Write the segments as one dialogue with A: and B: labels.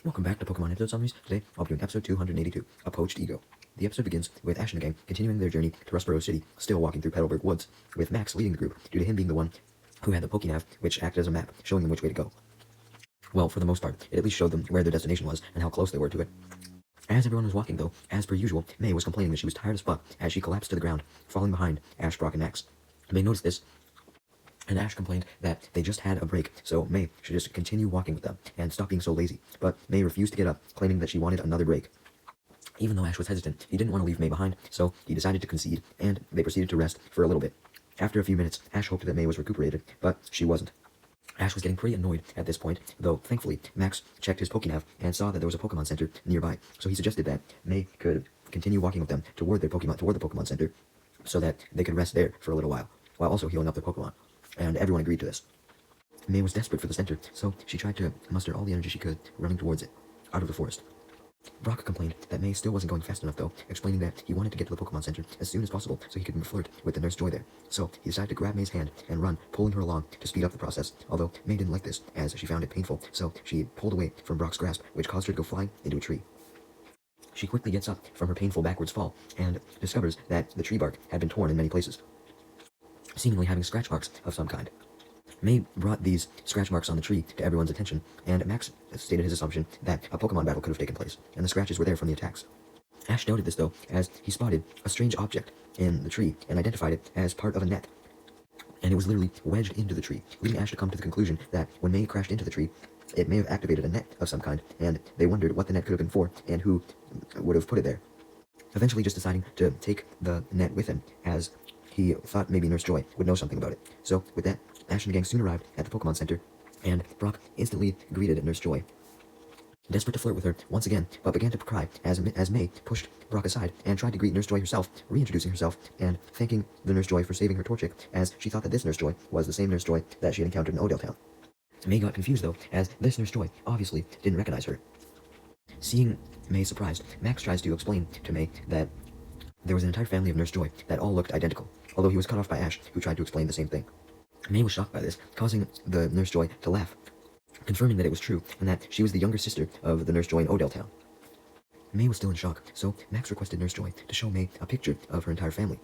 A: Welcome back to Pokemon episode summaries. Today, I'll be doing episode 282, A Poached Ego. The episode begins with Ash and the gang continuing their journey to Rustboro City, still walking through Petalburg Woods, with Max leading the group due to him being the one who had the Pokénav, which acted as a map, showing them which way to go. Well, for the most part, it at least showed them where their destination was and how close they were to it. As everyone was walking, though, as per usual, May was complaining that she was tired as fuck as she collapsed to the ground, falling behind Ash, Brock, and Max. May noticed this, and Ash complained that they just had a break, so May should just continue walking with them and stop being so lazy. But May refused to get up, claiming that she wanted another break. Even though Ash was hesitant, he didn't want to leave May behind, so he decided to concede, and they proceeded to rest for a little bit. After a few minutes, Ash hoped that May was recuperated, but she wasn't. Ash was getting pretty annoyed at this point, though thankfully Max checked his Pokénav and saw that there was a Pokemon Center nearby, so he suggested that May could continue walking with them toward the Pokemon Center, so that they could rest there for a little while also healing up their Pokemon. And everyone agreed to this. May was desperate for the center, so she tried to muster all the energy she could, running towards it, out of the forest. Brock complained that May still wasn't going fast enough though, explaining that he wanted to get to the Pokemon Center as soon as possible so he could flirt with the Nurse Joy there. So he decided to grab May's hand and run, pulling her along to speed up the process, although May didn't like this as she found it painful, so she pulled away from Brock's grasp, which caused her to go flying into a tree. She quickly gets up from her painful backwards fall and discovers that the tree bark had been torn in many places, seemingly having scratch marks of some kind. May brought these scratch marks on the tree to everyone's attention, and Max stated his assumption that a Pokemon battle could have taken place, and the scratches were there from the attacks. Ash doubted this though, as he spotted a strange object in the tree and identified it as part of a net, and it was literally wedged into the tree, leading Ash to come to the conclusion that when May crashed into the tree, it may have activated a net of some kind, and they wondered what the net could have been for and who would have put it there. Eventually just deciding to take the net with him, as he thought maybe Nurse Joy would know something about it. So with that, Ash and the gang soon arrived at the Pokemon Center, and Brock instantly greeted Nurse Joy, desperate to flirt with her once again, but began to cry as May pushed Brock aside and tried to greet Nurse Joy herself, reintroducing herself and thanking the Nurse Joy for saving her Torchic, as she thought that this Nurse Joy was the same Nurse Joy that she had encountered in Odell Town. May got confused though, as this Nurse Joy obviously didn't recognize her. Seeing May surprised, Max tries to explain to May that there was an entire family of Nurse Joy that all looked identical, although he was cut off by Ash, who tried to explain the same thing. May was shocked by this, causing the Nurse Joy to laugh, confirming that it was true, and that she was the younger sister of the Nurse Joy in Odell Town. May was still in shock, so Max requested Nurse Joy to show May a picture of her entire family.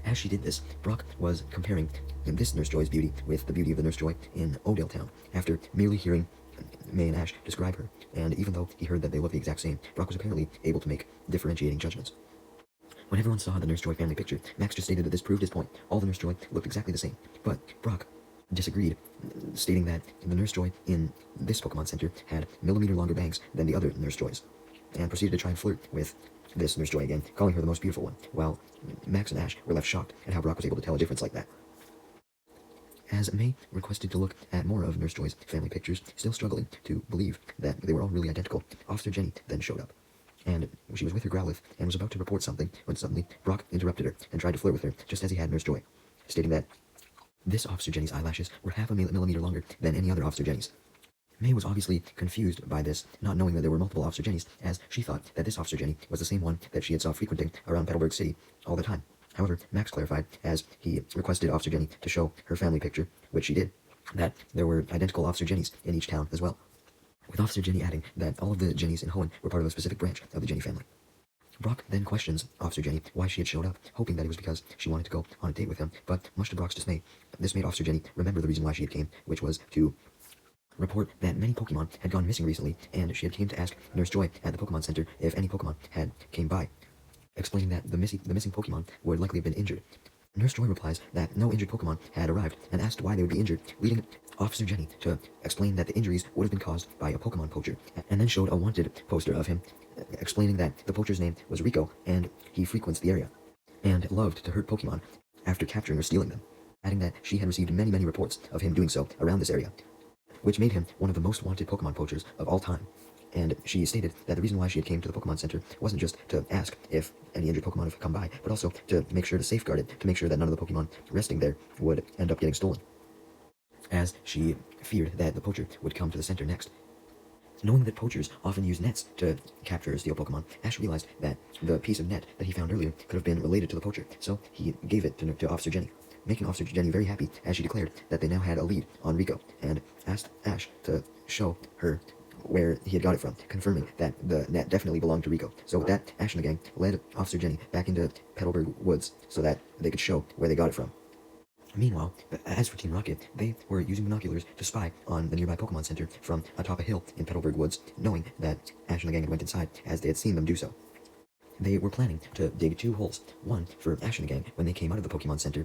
A: As she did this, Brock was comparing this Nurse Joy's beauty with the beauty of the Nurse Joy in Odell Town, after merely hearing May and Ash describe her, and even though he heard that they looked the exact same, Brock was apparently able to make differentiating judgments. When everyone saw the Nurse Joy family picture, Max just stated that this proved his point. All the Nurse Joy looked exactly the same, but Brock disagreed, stating that the Nurse Joy in this Pokemon Center had millimeter longer bangs than the other Nurse Joys, and proceeded to try and flirt with this Nurse Joy again, calling her the most beautiful one, while Max and Ash were left shocked at how Brock was able to tell a difference like that. As May requested to look at more of Nurse Joy's family pictures, still struggling to believe that they were all really identical, Officer Jenny then showed up, and she was with her Growlithe and was about to report something when suddenly Brock interrupted her and tried to flirt with her just as he had Nurse Joy, stating that this Officer Jenny's eyelashes were half a millimeter longer than any other Officer Jenny's. May was obviously confused by this, not knowing that there were multiple Officer Jennys, as she thought that this Officer Jenny was the same one that she had saw frequenting around Petalburg City all the time. However, Max clarified, as he requested Officer Jenny to show her family picture, which she did, that there were identical Officer Jennys in each town as well, with Officer Jenny adding that all of the Jennys in Hoenn were part of a specific branch of the Jenny family. Brock then questions Officer Jenny why she had showed up, hoping that it was because she wanted to go on a date with him, but much to Brock's dismay, this made Officer Jenny remember the reason why she had came, which was to report that many Pokemon had gone missing recently, and she had came to ask Nurse Joy at the Pokemon Center if any Pokemon had came by, explaining that the missing Pokemon would likely have been injured. Nurse Joy replies that no injured Pokemon had arrived and asked why they would be injured, leading Officer Jenny to explain that the injuries would have been caused by a Pokemon poacher, and then showed a wanted poster of him, explaining that the poacher's name was Rico and he frequents the area, and loved to hurt Pokemon after capturing or stealing them, adding that she had received many reports of him doing so around this area, which made him one of the most wanted Pokemon poachers of all time. And she stated that the reason why she had came to the Pokemon Center wasn't just to ask if any injured Pokemon had come by, but also to make sure to safeguard it, to make sure that none of the Pokemon resting there would end up getting stolen, as she feared that the poacher would come to the center next. Knowing that poachers often use nets to capture or steal Pokemon, Ash realized that the piece of net that he found earlier could have been related to the poacher, so he gave it to Officer Jenny, making Officer Jenny very happy as she declared that they now had a lead on Rico, and asked Ash to show her where he had got it from, confirming that the net definitely belonged to Rico. So with that, Ash and the gang led Officer Jenny back into Petalburg Woods so that they could show where they got it from. Meanwhile, as for Team Rocket, they were using binoculars to spy on the nearby Pokemon Center from atop a hill in Petalburg Woods, knowing that Ash and the gang had went inside, as they had seen them do so. They were planning to dig 2 holes, one for Ash and the gang when they came out of the Pokemon Center,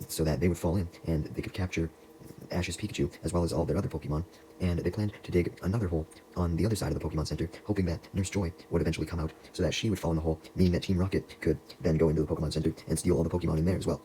A: so that they would fall in and they could capture Ash's Pikachu as well as all their other Pokemon, and they planned to dig another hole on the other side of the Pokemon Center, hoping that Nurse Joy would eventually come out so that she would fall in the hole, meaning that Team Rocket could then go into the Pokemon Center and steal all the Pokemon in there as well.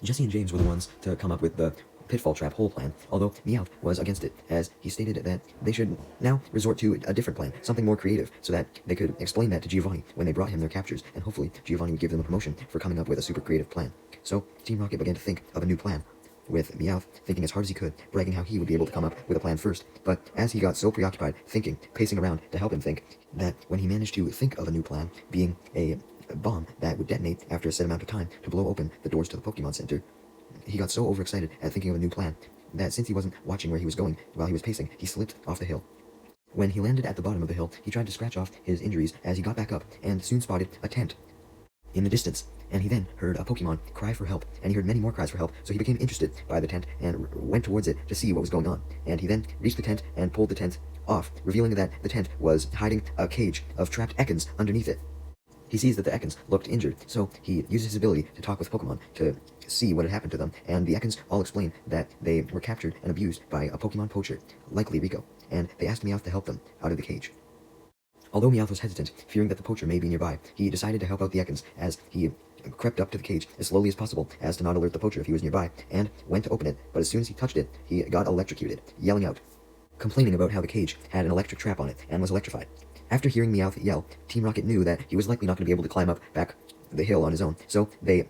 A: Jesse and James were the ones to come up with the pitfall trap hole plan, although Meowth was against it, as he stated that they should now resort to a different plan, something more creative, so that they could explain that to Giovanni when they brought him their captures, and hopefully Giovanni would give them a promotion for coming up with a super creative plan. So Team Rocket began to think of a new plan, with Meowth thinking as hard as he could, bragging how he would be able to come up with a plan first, but as he got so preoccupied thinking, pacing around to help him think, that when he managed to think of a new plan, being a bomb that would detonate after a set amount of time to blow open the doors to the Pokemon Center, he got so overexcited at thinking of a new plan that since he wasn't watching where he was going while he was pacing, he slipped off the hill. When he landed at the bottom of the hill, he tried to scratch off his injuries as he got back up and soon spotted a tent in the distance, and he then heard a Pokemon cry for help, and he heard many more cries for help, so he became interested by the tent and went towards it to see what was going on, and he then reached the tent and pulled the tent off, revealing that the tent was hiding a cage of trapped Ekans underneath it. He sees that the Ekans looked injured, so he uses his ability to talk with Pokemon to see what had happened to them, and the Ekans all explain that they were captured and abused by a Pokemon poacher, likely Rico, and they asked Meowth to help them out of the cage. Although Meowth was hesitant, fearing that the poacher may be nearby, he decided to help out the Ekans as he crept up to the cage as slowly as possible as to not alert the poacher if he was nearby, and went to open it, but as soon as he touched it, he got electrocuted, yelling out, complaining about how the cage had an electric trap on it and was electrified. After hearing Meowth yell, Team Rocket knew that he was likely not going to be able to climb up back the hill on his own, so they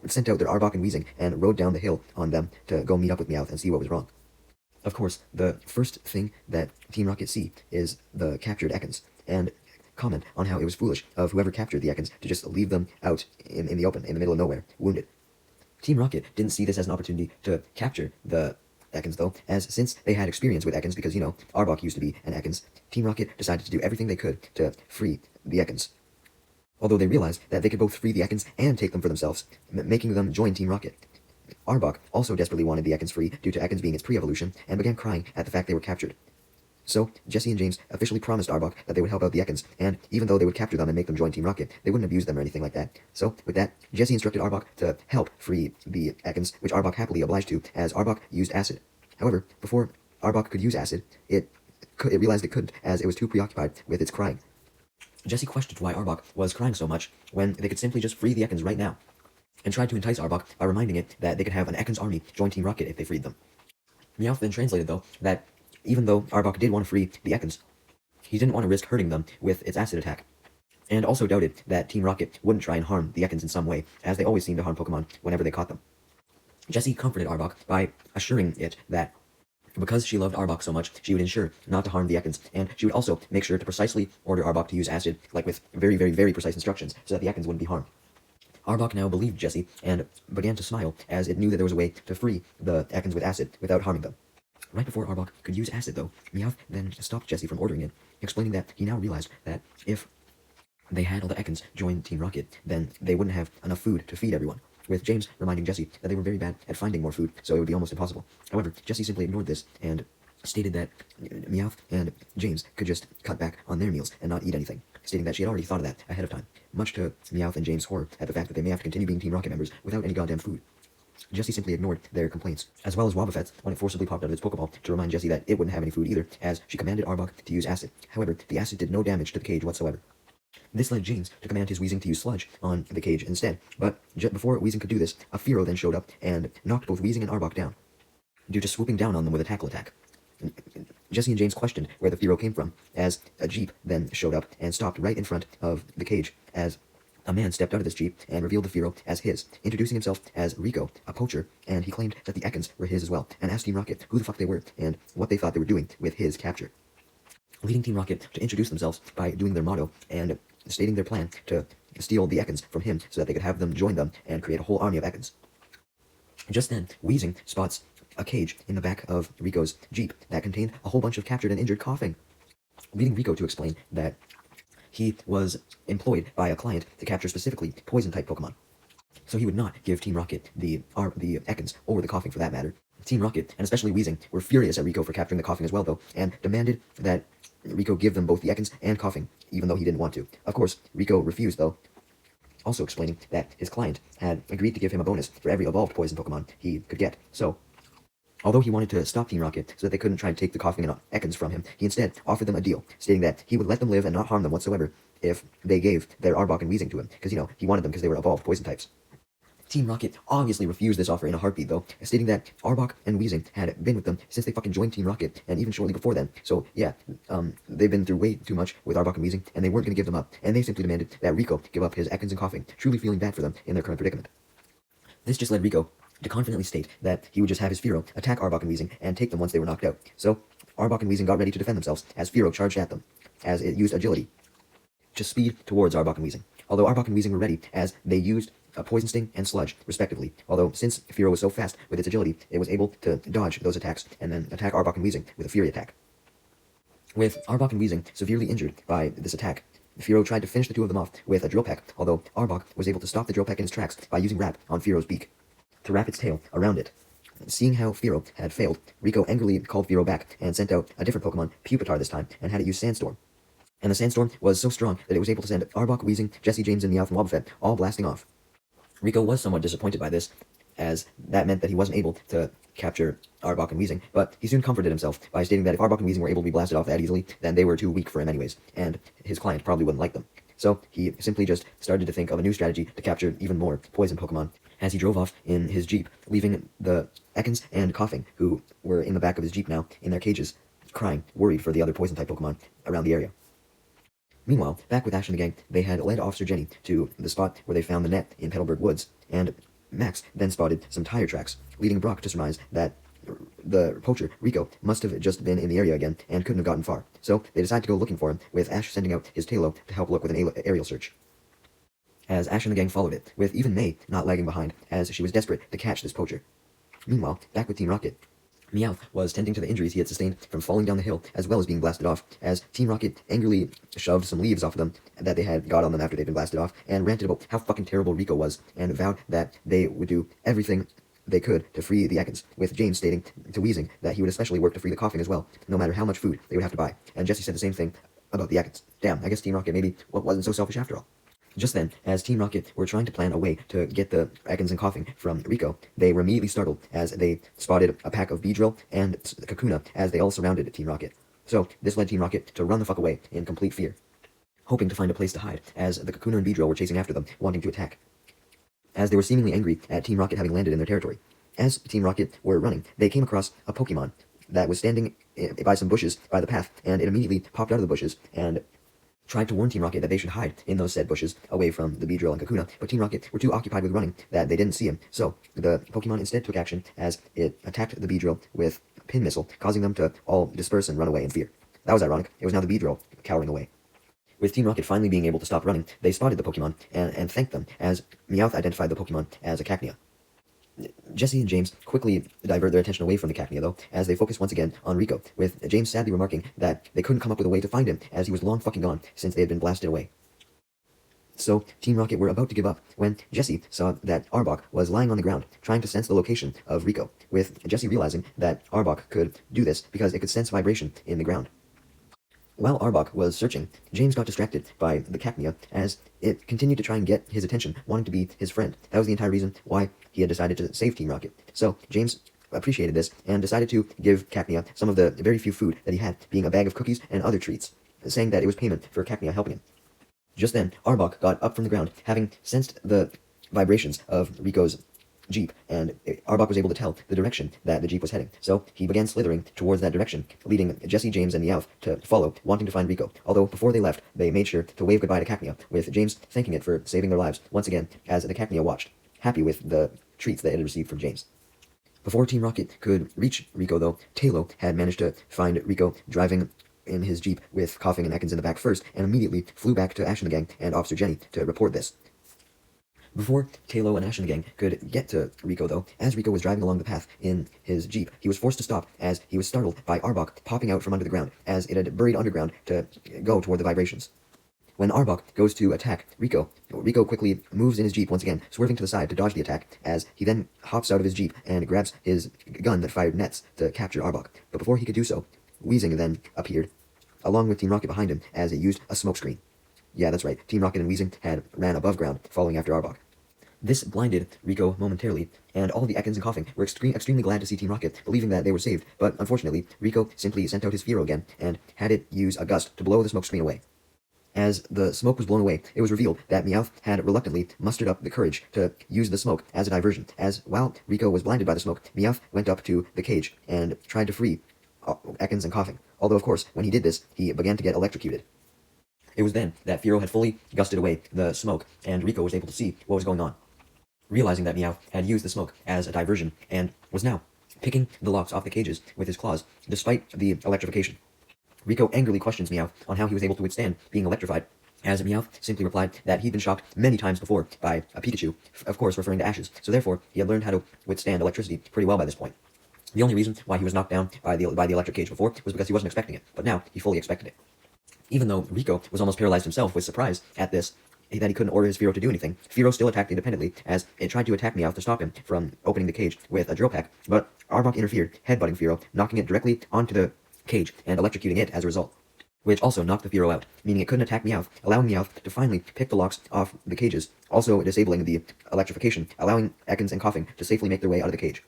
A: sent out their Arbok and Weezing and rode down the hill on them to go meet up with Meowth and see what was wrong. Of course, the first thing that Team Rocket see is the captured Ekans, and comment on how it was foolish of whoever captured the Ekans to just leave them out in the open, in the middle of nowhere, wounded. Team Rocket didn't see this as an opportunity to capture the Ekans, though, as since they had experience with Ekans, because, Arbok used to be an Ekans, Team Rocket decided to do everything they could to free the Ekans. Although they realized that they could both free the Ekans and take them for themselves, making them join Team Rocket. Arbok also desperately wanted the Ekans free due to Ekans being its pre-evolution, and began crying at the fact they were captured. So, Jesse and James officially promised Arbok that they would help out the Ekans, and even though they would capture them and make them join Team Rocket, they wouldn't abuse them or anything like that. So, with that, Jesse instructed Arbok to help free the Ekans, which Arbok happily obliged to, as Arbok used acid. However, before Arbok could use acid, it realized it couldn't, as it was too preoccupied with its crying. Jesse questioned why Arbok was crying so much, when they could simply just free the Ekans right now, and tried to entice Arbok by reminding it that they could have an Ekans army join Team Rocket if they freed them. Meowth then translated, though, that even though Arbok did want to free the Ekans, he didn't want to risk hurting them with its acid attack, and also doubted that Team Rocket wouldn't try and harm the Ekans in some way, as they always seem to harm Pokemon whenever they caught them. Jesse comforted Arbok by assuring it that because she loved Arbok so much, she would ensure not to harm the Ekans, and she would also make sure to precisely order Arbok to use acid, like with very, very, very precise instructions, so that the Ekans wouldn't be harmed. Arbok now believed Jesse, and began to smile, as it knew that there was a way to free the Ekans with acid without harming them. Right before Arbok could use acid, though, Meowth then stopped Jesse from ordering it, explaining that he now realized that if they had all the Ekans join Team Rocket, then they wouldn't have enough food to feed everyone, with James reminding Jesse that they were very bad at finding more food, so it would be almost impossible. However, Jesse simply ignored this, and stated that Meowth and James could just cut back on their meals and not eat anything, stating that she had already thought of that ahead of time, much to Meowth and James' horror at the fact that they may have to continue being Team Rocket members without any goddamn food. Jesse simply ignored their complaints, as well as Wobbuffet's when it forcibly popped out of its Pokeball to remind Jesse that it wouldn't have any food either, as she commanded Arbok to use acid. However, the acid did no damage to the cage whatsoever. This led James to command his Weezing to use Sludge on the cage instead, but before Weezing could do this, a Fearow then showed up and knocked both Weezing and Arbok down, due to swooping down on them with a tackle attack. Jesse and James questioned where the Fearow came from, as a Jeep then showed up and stopped right in front of the cage, as a man stepped out of this Jeep and revealed the Fearow as his, introducing himself as Rico, a poacher, and he claimed that the Ekans were his as well, and asked Team Rocket who the fuck they were and what they thought they were doing with his capture, leading Team Rocket to introduce themselves by doing their motto and stating their plan to steal the Ekans from him so that they could have them join them and create a whole army of Ekans. Just then, Weezing spots a cage in the back of Rico's Jeep that contained a whole bunch of captured and injured Coughing. leading Rico to explain that he was employed by a client to capture specifically poison-type Pokemon. So he would not give Team Rocket the Ekans, or the Coughing for that matter. Team Rocket, and especially Weezing, were furious at Rico for capturing the Coughing as well, though, and demanded that Rico give them both the Ekans and Coughing, even though he didn't want to. Of course, Rico refused, though, also explaining that his client had agreed to give him a bonus for every evolved poison Pokemon he could get. So, although he wanted to stop Team Rocket so that they couldn't try to take the Coughing and Ekans from him, he instead offered them a deal, stating that he would let them live and not harm them whatsoever if they gave their Arbok and Weezing to him, because, he wanted them because they were evolved poison types. Team Rocket obviously refused this offer in a heartbeat, though, stating that Arbok and Weezing had been with them since they fucking joined Team Rocket, and even shortly before then. So, yeah, they've been through way too much with Arbok and Weezing, and they weren't going to give them up, and they simply demanded that Rico give up his Ekans and Coughing, truly feeling bad for them in their current predicament. This just led Rico to confidently state that he would just have his Fearow attack Arbok and Weezing and take them once they were knocked out. So, Arbok and Weezing got ready to defend themselves as Fearow charged at them, as it used agility to speed towards Arbok and Weezing. Although Arbok and Weezing were ready, as they used a Poison Sting and Sludge, respectively. Although, since Fearow was so fast with its agility, it was able to dodge those attacks and then attack Arbok and Weezing with a Fury attack. With Arbok and Weezing severely injured by this attack, Fearow tried to finish the two of them off with a Drill Peck, although Arbok was able to stop the Drill Peck in its tracks by using Wrap on Fearow's beak to wrap its tail around it. Seeing how Fearow had failed, Rico angrily called Fearow back and sent out a different Pokemon, Pupitar this time, and had it use Sandstorm. And the Sandstorm was so strong that it was able to send Arbok, Weezing, Jessie James, and Meowth and Wobbuffet all blasting off. Rico was somewhat disappointed by this, as that meant that he wasn't able to capture Arbok and Weezing, but he soon comforted himself by stating that if Arbok and Weezing were able to be blasted off that easily, then they were too weak for him anyways, and his client probably wouldn't like them. So he simply just started to think of a new strategy to capture even more poison Pokemon, as he drove off in his Jeep, leaving the Ekans and Coughing, who were in the back of his Jeep now, in their cages, crying, worried for the other poison-type Pokemon around the area. Meanwhile, back with Ash and the gang, they had led Officer Jenny to the spot where they found the net in Petalburg Woods, and Max then spotted some tire tracks, leading Brock to surmise that the poacher, Rico, must have just been in the area again and couldn't have gotten far. So they decide to go looking for him, with Ash sending out his Tailo to help look with an aerial search. As Ash and the gang followed it, with even May not lagging behind, as she was desperate to catch this poacher. Meanwhile, back with Team Rocket, Meowth was tending to the injuries he had sustained from falling down the hill, as well as being blasted off, as Team Rocket angrily shoved some leaves off of them that they had got on them after they'd been blasted off, and ranted about how fucking terrible Rico was, and vowed that they would do everything they could to free the Ekans, with James stating to Weezing that he would especially work to free the Coughing as well, no matter how much food they would have to buy. And Jessie said the same thing about the Ekans. Damn, I guess Team Rocket maybe wasn't so selfish after all. Just then, as Team Rocket were trying to plan a way to get the Ekans and Coughing from Rico, they were immediately startled as they spotted a pack of Beedrill and Kakuna as they all surrounded Team Rocket. So, this led Team Rocket to run the fuck away in complete fear, hoping to find a place to hide, as the Kakuna and Beedrill were chasing after them, wanting to attack, as they were seemingly angry at Team Rocket having landed in their territory. As Team Rocket were running, they came across a Pokemon that was standing by some bushes by the path, and it immediately popped out of the bushes and tried to warn Team Rocket that they should hide in those said bushes away from the Beedrill and Kakuna, but Team Rocket were too occupied with running that they didn't see him. So the Pokemon instead took action as it attacked the Beedrill with Pin Missile, causing them to all disperse and run away in fear. That was ironic. It was now the Beedrill cowering away. With Team Rocket finally being able to stop running, they spotted the Pokemon and thanked them, as Meowth identified the Pokemon as a Cacnea. Jessie and James quickly divert their attention away from the Cacnea, though, as they focus once again on Rico, with James sadly remarking that they couldn't come up with a way to find him, as he was long fucking gone since they had been blasted away. So, Team Rocket were about to give up, when Jessie saw that Arbok was lying on the ground, trying to sense the location of Rico, with Jessie realizing that Arbok could do this because it could sense vibration in the ground. While Arbok was searching, James got distracted by the Cacnea as it continued to try and get his attention, wanting to be his friend. That was the entire reason why he had decided to save Team Rocket. So, James appreciated this and decided to give Cacnea some of the very few food that he had, being a bag of cookies and other treats, saying that it was payment for Cacnea helping him. Just then, Arbok got up from the ground, having sensed the vibrations of Rico's Jeep, and Arbok was able to tell the direction that the Jeep was heading. So he began slithering towards that direction, leading Jessie, James, and Meowth to follow, wanting to find Rico. Although before they left, they made sure to wave goodbye to Cacnea, with James thanking it for saving their lives once again, as the Cacnea watched, happy with the treats they had received from James. Before Team Rocket could reach Rico, though, Tailo had managed to find Rico driving in his Jeep with Coughing and Ekans in the back first, and immediately flew back to Ash and the gang and Officer Jenny to report this. Before Kalo and Ash and the gang could get to Rico, though, as Rico was driving along the path in his Jeep, he was forced to stop as he was startled by Arbok popping out from under the ground, as it had buried underground to go toward the vibrations. When Arbok goes to attack Rico, Rico quickly moves in his Jeep once again, swerving to the side to dodge the attack, as he then hops out of his Jeep and grabs his gun that fired nets to capture Arbok. But before he could do so, Weezing then appeared, along with Team Rocket behind him, as it used a smokescreen. Yeah, that's right, Team Rocket and Weezing had ran above ground, following after Arbok. This blinded Rico momentarily, and all of the Ekans and Coughing were extremely glad to see Team Rocket, believing that they were saved, but unfortunately, Rico simply sent out his Fearow again, and had it use a gust to blow the smokescreen away. As the smoke was blown away, it was revealed that Meowth had reluctantly mustered up the courage to use the smoke as a diversion, as while Rico was blinded by the smoke, Meowth went up to the cage and tried to free Ekans and Coughing, although of course, when he did this, he began to get electrocuted. It was then that Fearow had fully gusted away the smoke, and Rico was able to see what was going on. Realizing that Meowth had used the smoke as a diversion, and was now picking the locks off the cages with his claws, despite the electrification. Rico angrily questions Meowth on how he was able to withstand being electrified, as Meowth simply replied that he'd been shocked many times before by a Pikachu, of course referring to Ash's, so therefore he had learned how to withstand electricity pretty well by this point. The only reason why he was knocked down by the electric cage before was because he wasn't expecting it, but now he fully expected it. Even though Rico was almost paralyzed himself with surprise at this, that he couldn't order his Fearow to do anything, Fearow still attacked independently, as it tried to attack Meowth to stop him from opening the cage with a drill pack, but Arbok interfered, headbutting Fearow, knocking it directly onto the cage and electrocuting it as a result, which also knocked the Fearow out, meaning it couldn't attack Meowth, allowing Meowth to finally pick the locks off the cages, also disabling the electrification, allowing Ekans and Coughing to safely make their way out of the cage.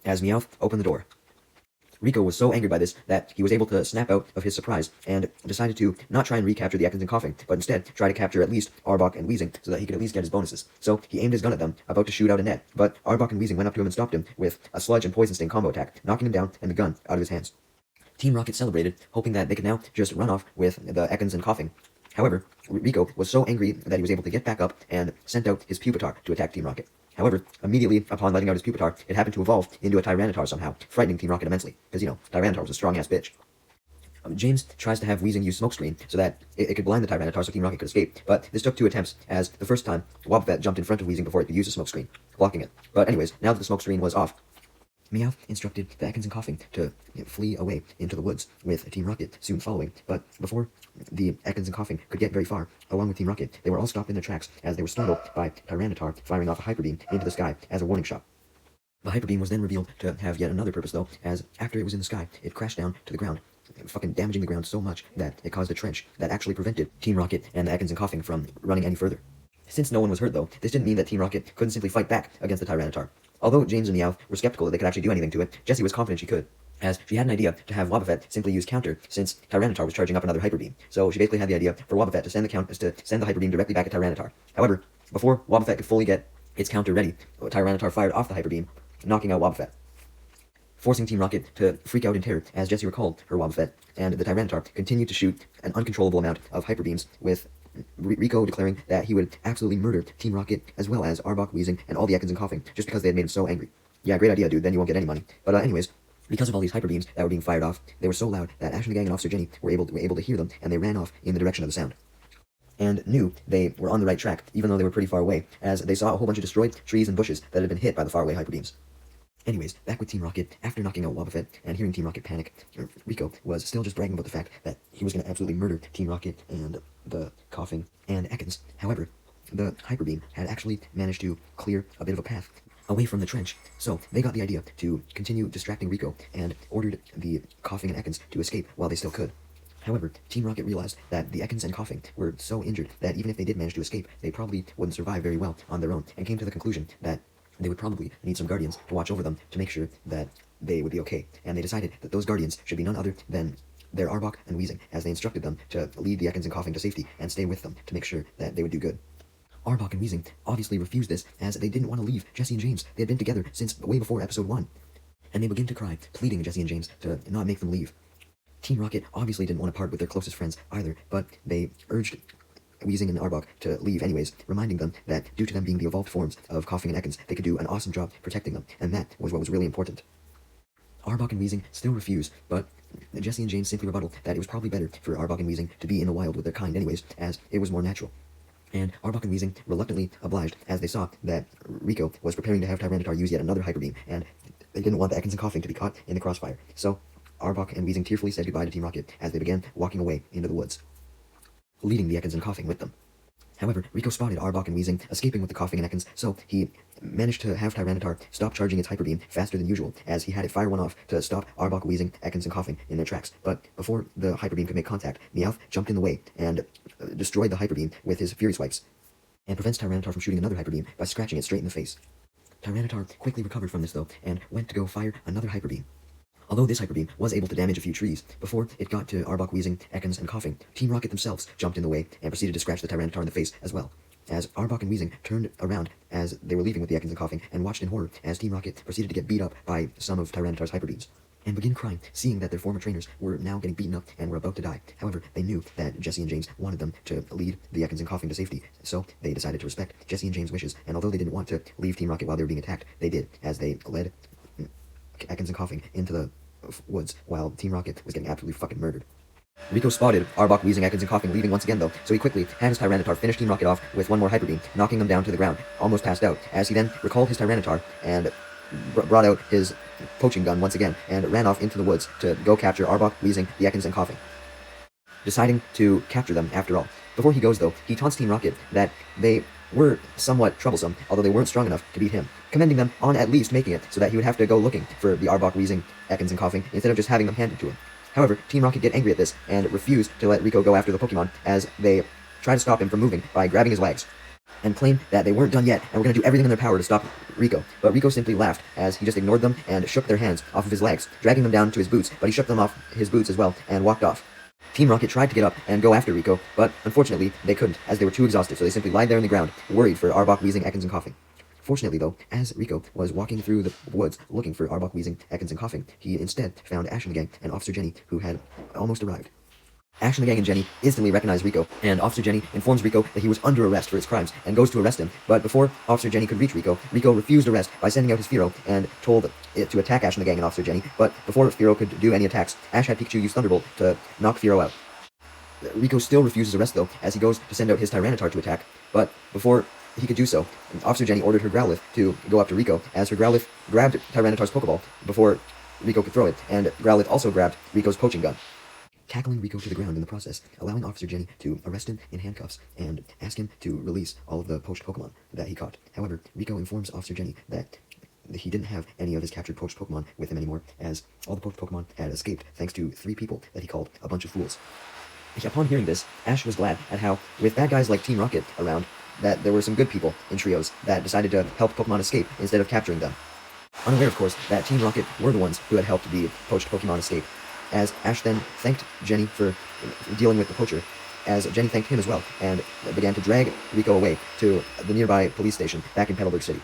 A: As Meowth opened the door, Rico was so angered by this that he was able to snap out of his surprise and decided to not try and recapture the Ekans and Coughing, but instead try to capture at least Arbok and Weezing so that he could at least get his bonuses. So he aimed his gun at them, about to shoot out a net, but Arbok and Weezing went up to him and stopped him with a Sludge and Poison Sting combo attack, knocking him down and the gun out of his hands. Team Rocket celebrated, hoping that they could now just run off with the Ekans and Coughing. However, Rico was so angry that he was able to get back up and sent out his Pupitar to attack Team Rocket. However, immediately upon letting out his Pupitar, it happened to evolve into a Tyranitar somehow, frightening Team Rocket immensely, because, Tyranitar was a strong-ass bitch. James tries to have Weezing use Smokescreen so that it could blind the Tyranitar so Team Rocket could escape, but this took 2 attempts, as the first time, Wobbuffet jumped in front of Weezing before it could use the Smokescreen, blocking it. But anyways, now that the Smokescreen was off, Meowth instructed the Ekans and Coughing to flee away into the woods, with Team Rocket soon following, but before the Ekans and Coughing could get very far, along with Team Rocket, they were all stopped in their tracks as they were startled by Tyranitar firing off a Hyper Beam into the sky as a warning shot. The Hyper Beam was then revealed to have yet another purpose though, as after it was in the sky, it crashed down to the ground, fucking damaging the ground so much that it caused a trench that actually prevented Team Rocket and the Ekans and Coughing from running any further. Since no one was hurt though, this didn't mean that Team Rocket couldn't simply fight back against the Tyranitar. Although James and Meowth were skeptical that they could actually do anything to it, Jessie was confident she could, as she had an idea to have Wobbuffet simply use counter, since Tyranitar was charging up another Hyper Beam. So she basically had the idea for Wobbuffet to send the Hyper Beam directly back at Tyranitar. However, before Wobbuffet could fully get its counter ready, Tyranitar fired off the Hyper Beam, knocking out Wobbuffet, forcing Team Rocket to freak out in terror as Jessie recalled her Wobbuffet, and the Tyranitar continued to shoot an uncontrollable amount of Hyper Beams, with Rico declaring that he would absolutely murder Team Rocket as well as Arbok, Weezing, and all the Ekans and Coughing just because they had made him so angry. Yeah, great idea, dude, then you won't get any money. But anyways, because of all these Hyper Beams that were being fired off, they were so loud that Ash and the gang and Officer Jenny were able to hear them, and they ran off in the direction of the sound. And knew they were on the right track, even though they were pretty far away, as they saw a whole bunch of destroyed trees and bushes that had been hit by the faraway Hyper Beams. Anyways, back with Team Rocket, after knocking out Wobbuffet and hearing Team Rocket panic, Rico was still just bragging about the fact that he was going to absolutely murder Team Rocket and the Coughing and Ekans. However, the Hyper Beam had actually managed to clear a bit of a path away from the trench, so they got the idea to continue distracting Rico and ordered the Coughing and Ekans to escape while they still could. However, Team Rocket realized that the Ekans and Coughing were so injured that even if they did manage to escape, they probably wouldn't survive very well on their own, and came to the conclusion that they would probably need some guardians to watch over them to make sure that they would be okay, and they decided that those guardians should be none other than their Arbok and Weezing, as they instructed them to lead the Ekans and Coughing to safety and stay with them to make sure that they would do good. Arbok and Weezing obviously refused this, as they didn't want to leave Jessie and James. They had been together since way before episode 1, and they began to cry, pleading Jessie and James to not make them leave. Team Rocket obviously didn't want to part with their closest friends either, but they urged Weezing and Arbok to leave anyways, reminding them that due to them being the evolved forms of Coughing and Ekans, they could do an awesome job protecting them, and that was what was really important. Arbok and Weezing still refuse, but Jessie and James simply rebuttal that it was probably better for Arbok and Weezing to be in the wild with their kind anyways, as it was more natural. and Arbok and Weezing reluctantly obliged as they saw that Rico was preparing to have Tyranitar use yet another Hyper Beam, and they didn't want the Ekans and Coughing to be caught in the crossfire. So Arbok and Weezing tearfully said goodbye to Team Rocket as they began walking away into the woods, leading the Ekans and Coughing with them. However, Rico spotted Arbok and Weezing escaping with the Coughing and Ekans, so he managed to have Tyranitar stop charging its Hyper Beam faster than usual, as he had it fire one off to stop Arbok, Weezing, Ekans, and Coughing in their tracks. But before the Hyper Beam could make contact, Meowth jumped in the way and destroyed the Hyper Beam with his Fury Swipes, and prevents Tyranitar from shooting another Hyper Beam by scratching it straight in the face. Tyranitar quickly recovered from this though, and went to go fire another Hyper Beam. Although this Hyper Beam was able to damage a few trees, before it got to Arbok, Weezing, Ekans, and Coughing, Team Rocket themselves jumped in the way and proceeded to scratch the Tyranitar in the face as well. As Arbok and Weezing turned around as they were leaving with the Ekans and Coughing and watched in horror as Team Rocket proceeded to get beat up by some of Tyranitar's Hyper Beams, and begin crying, seeing that their former trainers were now getting beaten up and were about to die. However, they knew that Jesse and James wanted them to lead the Ekans and Coughing to safety, so they decided to respect Jesse and James' wishes, and although they didn't want to leave Team Rocket while they were being attacked, they did, as they led Ekans and Coughing into the woods while Team Rocket was getting absolutely fucking murdered. Rico spotted Arbok, Weezing, Ekans, and Coughing leaving once again though, so he quickly had his Tyranitar finish Team Rocket off with one more Hyper Beam, knocking them down to the ground, almost passed out, as he then recalled his Tyranitar and brought out his poaching gun once again, and ran off into the woods to go capture Arbok, Weezing, the Ekans, and Coughing, deciding to capture them after all. Before he goes though, he taunts Team Rocket that they were somewhat troublesome, although they weren't strong enough to beat him, commending them on at least making it so that he would have to go looking for the Arbok, Weezing, Ekans, and Coughing instead of just having them handed to him. However, Team Rocket get angry at this and refuse to let Rico go after the Pokemon as they try to stop him from moving by grabbing his legs, and claim that they weren't done yet and were going to do everything in their power to stop Rico. But Rico simply laughed as he just ignored them and shook their hands off of his legs, dragging them down to his boots, but he shook them off his boots as well and walked off. Team Rocket tried to get up and go after Rico, but unfortunately they couldn't as they were too exhausted, so they simply lied there on the ground, worried for Arbok, Weezing, Ekans, and Coughing. Fortunately though, as Rico was walking through the woods looking for Arbok, Weezing, Ekans, and Coughing, he instead found Ash and the gang and Officer Jenny, who had almost arrived. Ash and the gang and Jenny instantly recognize Rico, and Officer Jenny informs Rico that he was under arrest for his crimes and goes to arrest him. But before Officer Jenny could reach Rico, Rico refused arrest by sending out his Fearow and told it to attack Ash and the gang and Officer Jenny. But before Fearow could do any attacks, Ash had Pikachu use Thunderbolt to knock Fearow out. Rico still refuses arrest though, as he goes to send out his Tyranitar to attack. But before he could do so, Officer Jenny ordered her Growlithe to go after Rico, as her Growlithe grabbed Tyranitar's Pokeball before Rico could throw it, and Growlithe also grabbed Rico's poaching gun, tackling Rico to the ground in the process, allowing Officer Jenny to arrest him in handcuffs and ask him to release all of the poached Pokemon that he caught. However, Rico informs Officer Jenny that he didn't have any of his captured poached Pokemon with him anymore, as all the poached Pokemon had escaped thanks to 3 people that he called a bunch of fools. Upon hearing this, Ash was glad at how, with bad guys like Team Rocket around, that there were some good people in trios that decided to help Pokemon escape instead of capturing them. Unaware, of course, that Team Rocket were the ones who had helped the poached Pokemon escape, as Ash then thanked Jenny for dealing with the poacher, as Jenny thanked him as well, and began to drag Rico away to the nearby police station back in Petalburg City.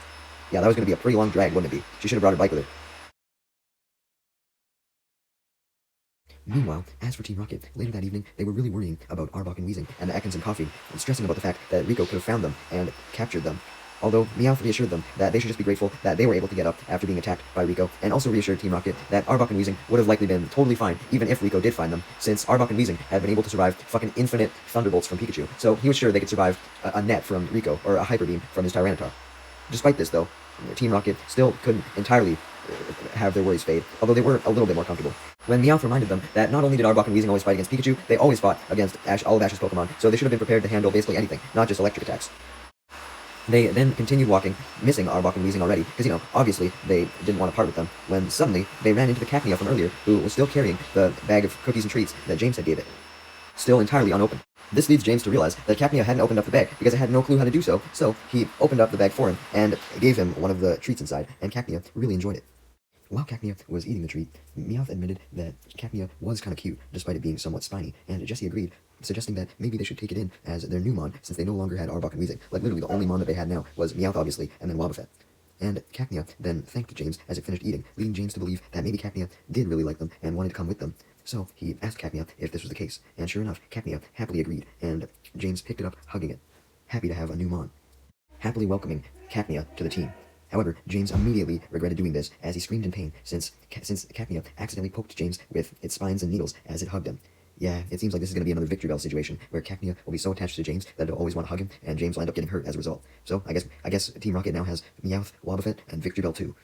A: Yeah, that was going to be a pretty long drag, wouldn't it be? She should have brought her bike with her. Meanwhile, as for Team Rocket, later that evening, they were really worrying about Arbok and Weezing and the Ekans and Coughing, and stressing about the fact that Rico could have found them and captured them. Although Meowth reassured them that they should just be grateful that they were able to get up after being attacked by Rico, and also reassured Team Rocket that Arbok and Weezing would have likely been totally fine even if Rico did find them, since Arbok and Weezing had been able to survive fucking infinite Thunderbolts from Pikachu, so he was sure they could survive a net from Rico, or a Hyper Beam from his Tyranitar. Despite this though, Team Rocket still couldn't entirely have their worries fade, although they were a little bit more comfortable when Meowth reminded them that not only did Arbok and Weezing always fight against Pikachu, they always fought against all of Ash's Pokemon, so they should have been prepared to handle basically anything, not just electric attacks. They then continued walking, missing Arbok and Weezing already, because, obviously they didn't want to part with them, when suddenly they ran into the Cacnea from earlier, who was still carrying the bag of cookies and treats that James had gave it, still entirely unopened. This leads James to realize that Cacnea hadn't opened up the bag because it had no clue how to do so, so he opened up the bag for him and gave him one of the treats inside, and Cacnea really enjoyed it. While Cacnea was eating the treat, Meowth admitted that Cacnea was kind of cute, despite it being somewhat spiny, and Jessie agreed, suggesting that maybe they should take it in as their new Mon, since they no longer had Arbok and Weezing. Like, literally, the only Mon that they had now was Meowth, obviously, and then Wobbuffet. And Cacnea then thanked James as it finished eating, leading James to believe that maybe Cacnea did really like them and wanted to come with them. So he asked Cacnea if this was the case, and sure enough, Cacnea happily agreed, and James picked it up, hugging it, happy to have a new Mon, happily welcoming Cacnea to the team. However, James immediately regretted doing this, as he screamed in pain since Cacnea accidentally poked James with its spines and needles as it hugged him. Yeah, it seems like this is going to be another Victory Bell situation, where Cacnea will be so attached to James that he'll always want to hug him, and James will end up getting hurt as a result. So, I guess Team Rocket now has Meowth, Wobbuffet, and Victory Bell too.